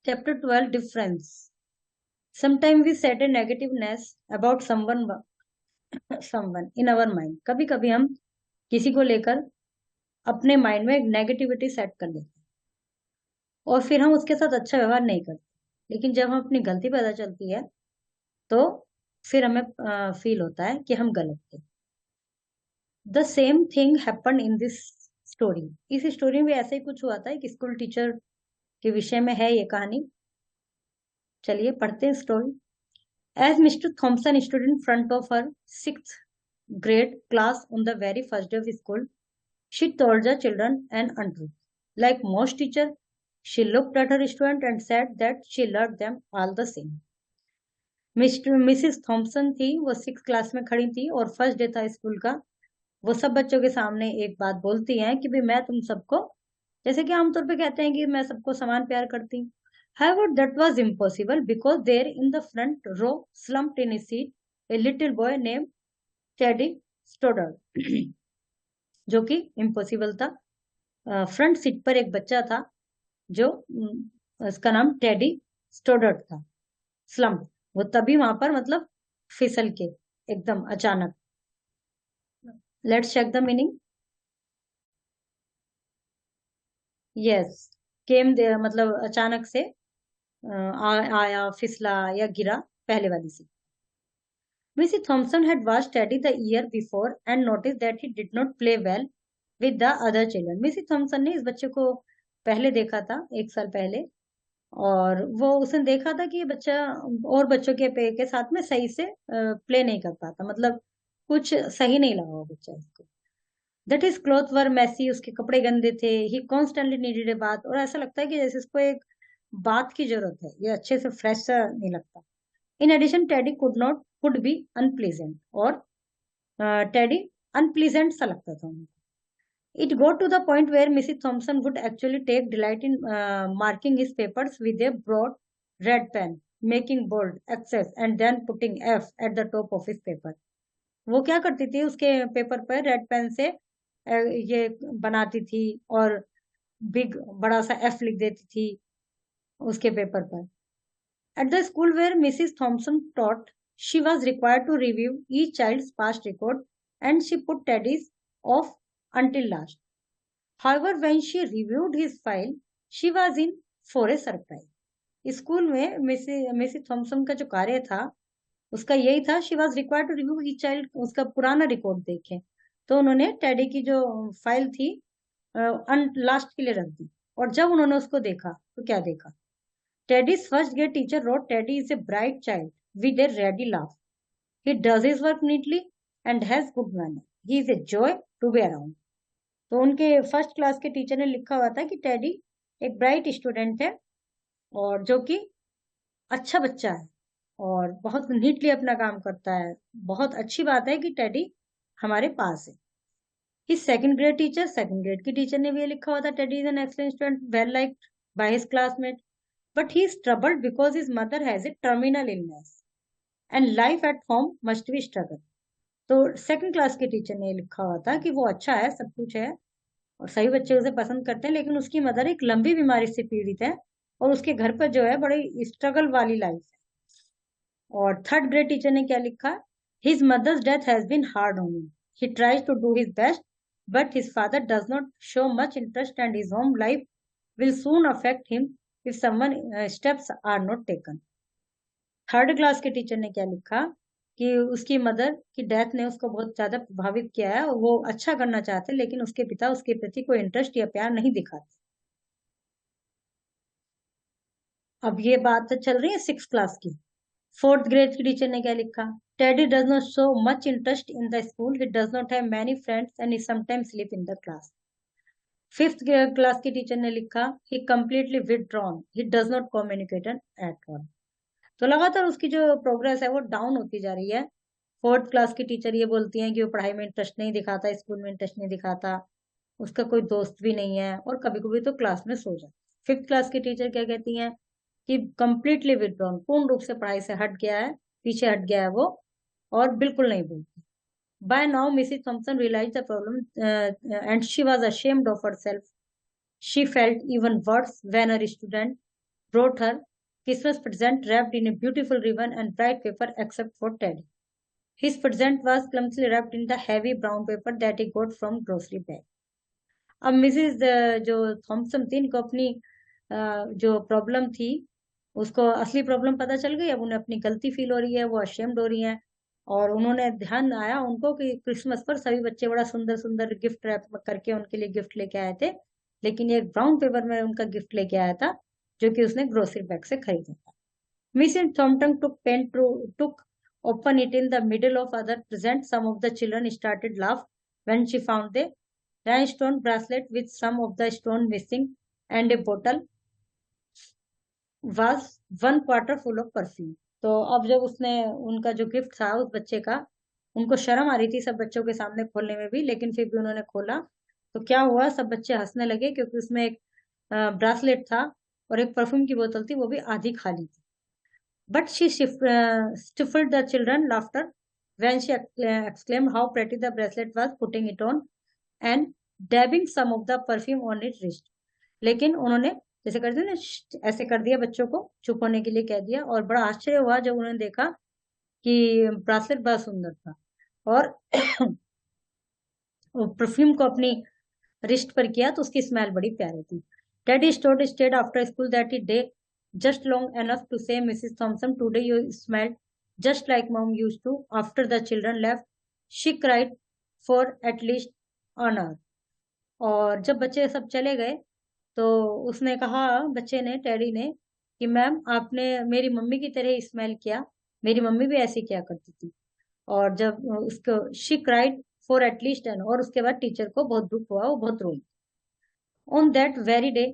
Chapter 12 Difference. Sometimes we set a negativeness about someone in our mind. कभी कभी हम किसी को लेकर अपने माइंड में एक नेगेटिविटी सेट कर देते हैं और फिर हम उसके साथ अच्छा व्यवहार नहीं करते, लेकिन जब हम अपनी गलती पता चलती है तो फिर हमें फील होता है कि हम गलत थे. The same thing happen in this story. इस स्टोरी में ऐसे ही कुछ हुआ था. एक स्कूल टीचर के विषय में है ये कहानी. चलिए पढ़ते हैं story. As Mr. Thompson stood in front of her sixth grade class on the very first day of school, she told the children an untruth. Like most teachers, she looked at her students and said that she loved them all the same. Mrs Thompson थी, वो six class में खड़ी थी और first day था school का. वो सब बच्चों के सामने एक बात बोलती हैं कि भाई मैं तुम सबको, जैसे कि आमतौर पे कहते हैं कि मैं सबको समान प्यार करती हूँ. However, that was impossible because there in the front row, slumped in his seat, a little boy named Teddy Stoddard. जो कि इम्पॉसिबल था. फ्रंट सीट पर एक बच्चा था जो उसका नाम टेडी स्टोडर्ड था. स्लम्प, वो तभी वहां पर मतलब फिसल के एकदम अचानक. Let's check the meaning. Yes, came मतलब अचानक से आया, फिसला या गिरा, पहले वाली सी. Mrs. Thompson had watched Teddy the year before and noticed that he did not play well with the other children. Mrs. Thompson ने इस बच्चे को पहले देखा था, एक साल पहले, और वो उसने देखा था कि ये बच्चा और बच्चों के साथ में सही से प्ले नहीं कर पाता. मतलब कुछ सही नहीं लगा वो बच्चा इसको. दैट इज क्लॉथ वर मैसी, उसके कपड़े गंदे थे. ही कॉन्स्टेंटली नीडेड ए बात, और ऐसा लगता है कि जैसे इसको एक बात की जरूरत है, ये अच्छे से फ्रेश सा नहीं लगता. In addition Teddy could be unpleasant, और टेडी अनप्लीजेंट सा लगता था उनको. It got to the point where Mrs. Thompson would actually take delight in marking his papers with a broad red pen, making bold X's and then putting F at the top of his paper. वो क्या करती थी, उसके paper पर red pen से ये बनाती थी और बिग बड़ा सा F लिख देती थी उसके पेपर पर. At the school where Mrs. Thompson taught, she was required to review each child's past record, and she put Teddy's off until last. However, when she reviewed his file, she was in for a surprise. School में Mrs Thompson का जो कार्य था उसका यही था, she was required to review each child, उसका पुराना रिकॉर्ड देखे. तो उन्होंने टेडी की जो फाइल थी लास्ट के लिए रख दी. और जब उन्होंने उसको देखा तो क्या देखा. Teddy's first grade teacher wrote, Teddy is a bright child with a ready laugh. He does his work neatly and has good manner. He is a joy to be around. तो उनके फर्स्ट क्लास के teacher ने लिखा हुआ था कि teddy एक bright student है और जो कि अच्छा बच्चा है और बहुत नीटली अपना काम करता है. बहुत अच्छी बात है कि टेडी हमारे पास है. His second grade teacher, second grade की टीचर ने भी ये लिखा हुआ था, teddy is an excellent student, well liked by his classmate, but he is troubled because his mother has a terminal illness and life at home must be struggle. तो second class के teacher ने लिखा हुआ था कि वो अच्छा है, सब कुछ है और सही बच्चे उसे पसंद करते हैं, लेकिन उसकी मदर एक लंबी बीमारी से पीड़ित है और उसके घर पर जो है बड़ी स्ट्रगल वाली लाइफ है. और थर्ड ग्रेड टीचर ने क्या लिखा, his mother's death has been hard on him, he tries to do his best but his father does not show much interest and his home life will soon affect him if someone steps are not taken. Third class के teacher ने क्या लिखा कि उसकी mother की death ने उसको बहुत ज्यादा प्रभावित किया है और वो अच्छा करना चाहते लेकिन उसके पिता उसके प्रति कोई इंटरेस्ट या प्यार नहीं दिखाते. अब ये बात चल रही है सिक्स क्लास की. फोर्थ ग्रेड की टीचर ने क्या लिखा, Teddy does not show much interest in the school, he does not have many friends and he sometimes sleep in the class. Fifth class की टीचर ने लिखा, he completely withdrawn, he does not communicate at all. तो लगातार उसकी जो progress है वो down होती जा रही है. फोर्थ क्लास की टीचर ये बोलती हैं कि वो पढ़ाई में इंटरेस्ट नहीं दिखाता, स्कूल में इंटरेस्ट नहीं दिखाता, उसका कोई दोस्त भी नहीं है और कभी कभी तो क्लास में सो जाता. फिफ्थ क्लास की टीचर क्या कहती हैं कि कंप्लीटली विथड्रॉन, पूर्ण रूप से पढ़ाई से हट गया है, पीछे हट गया है वो और बिल्कुल नहीं बोलती. By now Mrs Thompson realize the problem and she was ashamed of herself. She felt even worse when her student brought her Christmas present wrapped in a beautiful ribbon and bright paper except for Teddy. His present was clumsily wrapped in the heavy brown paper that he got from grocery bag. अब Mrs जो Thompson थी इनको अपनी जो problem थी उसको असली problem पता चल गई। अब उन्हें अपनी गलती फील हो रही है, वो अशेम्ड हो रही हैं। और उन्होंने ध्यान आया उनको कि क्रिसमस पर सभी बच्चे बड़ा सुंदर सुंदर गिफ्ट रैप करके उनके लिए गिफ्ट लेके आए थे, लेकिन एक ब्राउन पेपर में उनका गिफ्ट लेके आया था जो कि उसने ग्रोसरी बैग से खरीदा था। Mrs Thompson took open it in the middle of other present. Some of the children started laugh when she found the rhinestone bracelet with some of the stone missing and a bottle was 1/4 full of perfume. तो अब जब उसने उनका जो gift था उस बच्चे का, उनको शर्म आ रही थी सब बच्चों के सामने खोलने में भी, लेकिन फिर भी उन्होंने खोला। तो क्या हुआ, सब बच्चे हंसने लगे क्योंकि उसमें एक ब्रासलेट था और एक परफ्यूम की बोतल थी, वो भी आधी खाली थी। But she stifled the children laughter when she exclaimed how pretty the bracelet was, putting it on and dabbing some of the perfume on its wrist. लेकिन उन्होंने जैसे कर दिया ना, ऐसे कर दिया, बच्चों को चुप होने के लिए कह दिया। और बड़ा आश्चर्य हुआ जब उन्होंने देखा कि ब्रासलेट बड़ा सुंदर था और परफ्यूम को अपनी रिस्ट पर किया तो उसकी स्मेल बड़ी प्यारी थी। Teddy stayed after school that day just long enough to say, Mrs. Thompson, today you smelled just like mom used to. After the children left, she cried for at least an hour. और जब बच्चे सब चले गए तो उसने कहा, बच्चे ने, टेडी ने, कि मैम आपने मेरी मम्मी की तरह स्मेल किया, मेरी मम्मी भी ऐसी किया करती थी। और जब उसको she cried for at least N, और उसके बाद टीचर को बहुत दुख हुआ, वो बहुत रोई। On that very day,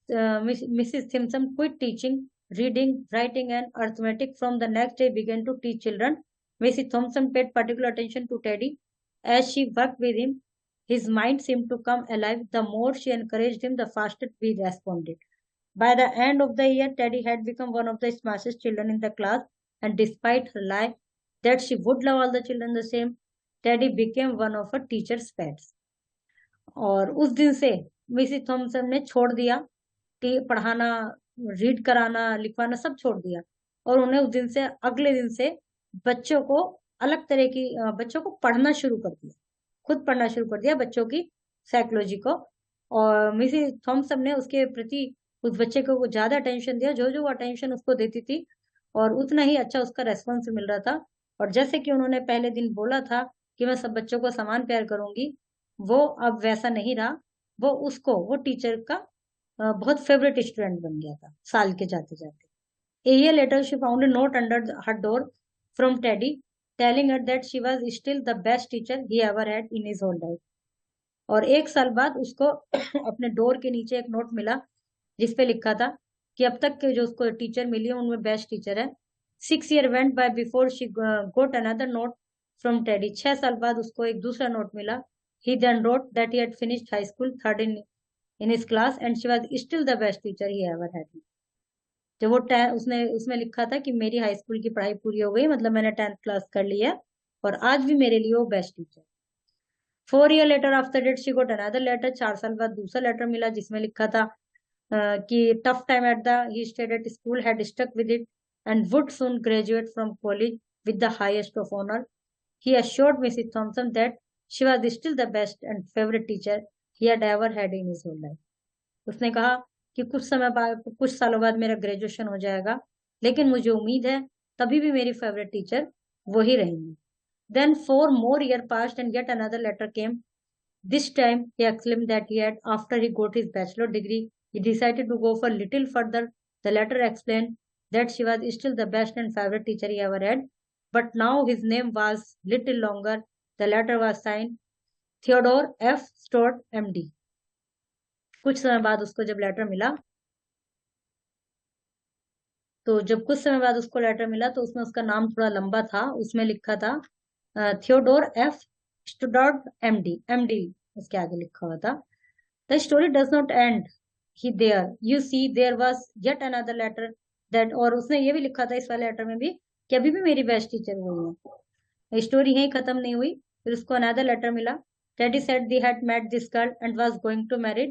Mrs. Simpson quit teaching reading, writing, and arithmetic. From the next day, began to teach children. Mrs. Thompson paid particular attention to Teddy. As she worked with him, his mind seemed to come alive. The more she encouraged him, the faster he responded. By the end of the year, Teddy had become one of the smartest children in the class, and despite her lie that she would love all the children the same, Teddy became one of her teacher's pets. और उस दिन से Mrs Thompson ने छोड़ दिया पढ़ाना, read कराना, लिखवाना सब छोड़ दिया। और उन्हें उस दिन से, अगले दिन से बच्चों को अलग तरह की बच्चों को पढ़ना शुरू कर दिया, खुद पढ़ना शुरू कर दिया बच्चों की साइकोलॉजी को। और मिसिस थॉमसन ने उसके प्रति उस बच्चे को ज्यादा अटेंशन दिया, जो जो वो अटेंशन उसको देती थी और उतना ही अच्छा उसका रेस्पॉन्स मिल रहा था। और जैसे कि उन्होंने पहले दिन बोला था कि मैं सब बच्चों को समान प्यार करूंगी, वो अब वैसा नहीं रहा। वो टीचर का बहुत फेवरेट स्टूडेंट बन गया था साल के जाते जाते। A year later, she found a note under her door from Teddy, telling her that she was still the best teacher he ever had in his whole life. और एक साल बाद उसको अपने डोर के नीचे एक नोट मिला जिसपे लिखा था कि अब तक के जो उसको टीचर मिली है उनमें बेस्ट टीचर है। 6 years went by before she got another note from Teddy. 6 साल बाद उसको एक दूसरा नोट मिला। He then wrote that he had finished high school, third in his class, and she was still the best teacher he ever had. जब वो उसने उसमें लिखा था कि मेरी हाई स्कूल की पढ़ाई पूरी हो गई, मतलब मैंने 10th क्लास कर ली है और आज भी मेरे लिए वो best teacher. 4 years later after that she got another letter. 4 साल बाद दूसरा लेटर मिला जिसमें लिखा था कि tough time at the he stayed at school had stuck with it and would soon graduate from college with the highest of honor. He assured Mrs. Thompson that she was still the best and favorite teacher he had ever had in his whole life. उसने कहा कि कुछ सालों बाद मेरा graduation हो जाएगा, लेकिन मुझे उम्मीद है तभी भी मेरी फेवरेट टीचर वही रहेंगी। Then 4 more years passed and yet another letter came. This time he exclaimed that after he got his bachelor degree, he decided to go for a little further. The letter explained that she was still the best and favorite teacher he ever had, but now his name was little longer. The letter was signed Theodore F. Stott, MD. कुछ समय बाद उसको जब letter मिला तो उसमें उसका नाम थोड़ा लंबा था, उसमें लिखा था थियोडोर एफ स्टुडार्ट एमडी उसके आगे लिखा हुआ था। The story does not end ही there, you see there was yet another letter that, और उसने ये भी लिखा था इस वाले लेटर में भी कि अभी भी मेरी बेस्ट टीचर वही है। स्टोरी यहीं खत्म नहीं हुई, फिर उसको अनदर लेटर मिला। Teddy said they had met this girl and was going to marry.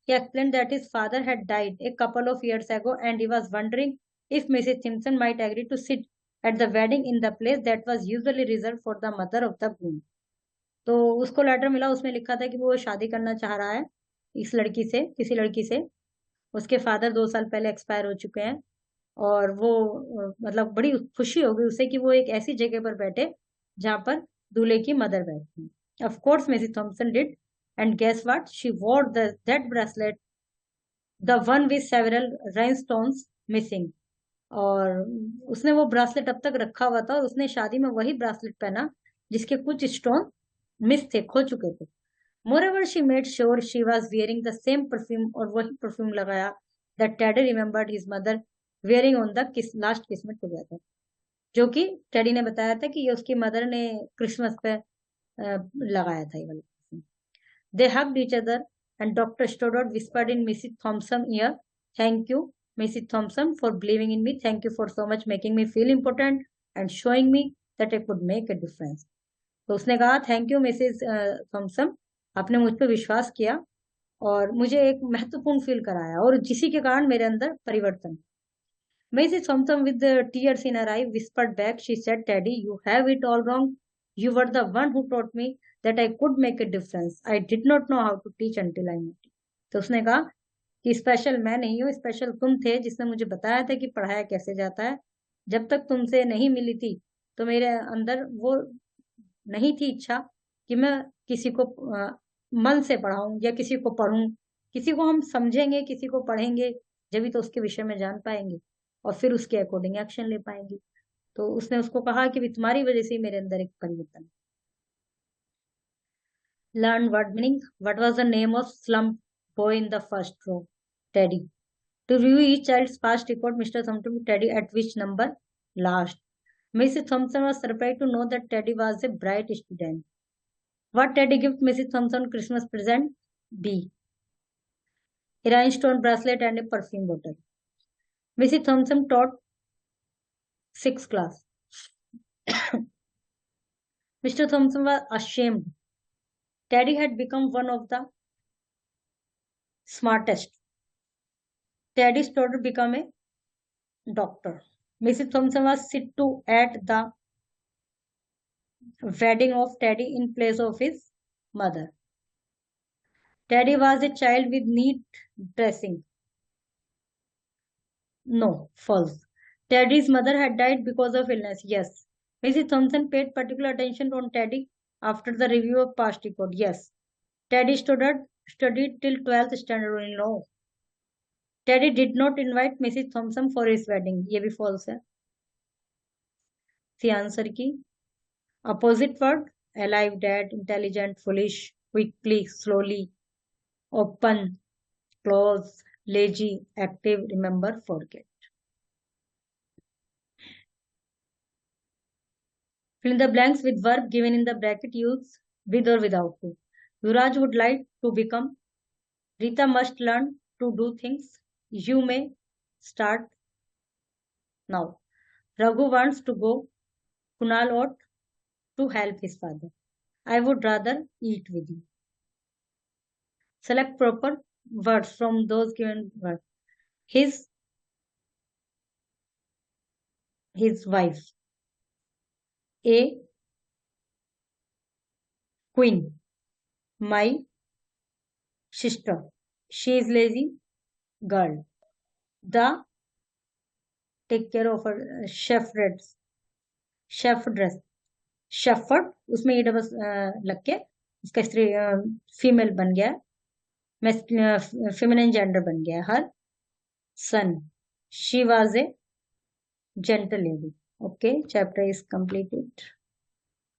He explained that his father had died a couple of years ago and he was wondering if Mrs. Simpson might agree to sit at the wedding in the place that was usually reserved for the mother of the groom. तो उसको letter मिला, उसमें लिखा था कि वो शादी करना चाह रहा है इस लड़की से, किसी लड़की से। उसके फादर 2 साल पहले एक्सपायर हो चुके हैं और वो मतलब बड़ी खुशी होगी उसे कि वो एक ऐसी जगह पर बैठे जहां पर दूल्हे की मदर बैठती है। Of course Mrs Thompson did, and guess what, she wore that bracelet, the one with several rhinestones missing. और उसने वो ब्रासलेट अब तक रखा हुआ था और उसने शादी में वही ब्रासलेट पहना जिसके कुछ स्टोन मिस थे, खो चुके थे। Moreover, she made sure she was wearing the same perfume और वही परफ्यूम लगाया that Teddy remembered his mother wearing on the last Christmas together, जो कि टेडी ने बताया था कि ये उसकी मदर ने क्रिसमस पे लगाया था ये वाला perfume. They hugged each other and Dr. Stoddard whispered in Mrs. Thompson's ear, "Thank you, Mrs. Thompson, for believing in me. Thank you for so much making me feel important and showing me that I could make a difference." तो उसने कहा, thank you Mrs Thompson, आपने मुझ पर विश्वास किया और मुझे एक महत्वपूर्ण फील कराया और जिसी के कारण मेरे अंदर परिवर्तन। Mrs. Thompson, with the tears in her eye, whispered back. She said, "Teddy, you have it all wrong. You were the one who taught me that I could make a difference. I did not know how to teach until I met you." तो उसने कहा कि special मैं नहीं हूँ, special तुम थे जिसने मुझे बताया था कि पढ़ाया कैसे जाता है। जब तक तुमसे नहीं मिली थी तो मेरे अंदर वो नहीं थी इच्छा कि मैं किसी को मन से पढ़ाऊं या किसी को पढ़ूं। किसी को हम समझेंगे, किसी को पढ़ेंगे, जब भी तो उसके विषय में जान पाएंगे और फिर उसके अकॉर्डिंग एक्शन ले पाएंगे। तो उसने उसको कहा कि तुम्हारी वजह से मेरे अंदर एक परिवर्तन। Learn word meaning. What was the name of slump boy in the first row? Teddy. To review each child's past record, mister Thompson, Teddy at which number? Last. Mrs. Thompson was surprised to know that Teddy was a bright student. What Teddy gave Mrs. Thompson Christmas present? B. A rhinestone bracelet and a perfume bottle. Mrs. Thompson taught 6th class. Mr. Thompson was ashamed. Teddy had become one of the smartest. Teddy's daughter became a doctor. Mrs. Thompson was sit to at the wedding of Teddy in place of his mother. Teddy was a child with neat dressing. No, false. Teddy's mother had died because of illness. Yes. Mrs. Thompson paid particular attention on Teddy after the review of past record. Yes. Teddy studied till 12th standard. No. Teddy did not invite Mrs. Thompson for his wedding. ये भी false है। C answer की opposite word, alive, dead, intelligent, foolish, quickly, slowly, open, close, lazy, active, remember, forget. Fill in the blanks with verb given in the bracket, use with or without to. Yuraj would like to become. Rita must learn to do things. You may start now. Raghu wants to go. Kunal ought to help his father. I would rather eat with you. Select proper words from those given words. His wife. A queen. My sister. She is lazy girl. The take care of her shepherdess. Shepherd, उसमें ये double लग के उसका स्त्री female बन गया, feminine gender बन गया। Her son, she was a gentle lady. Okay, chapter is completed.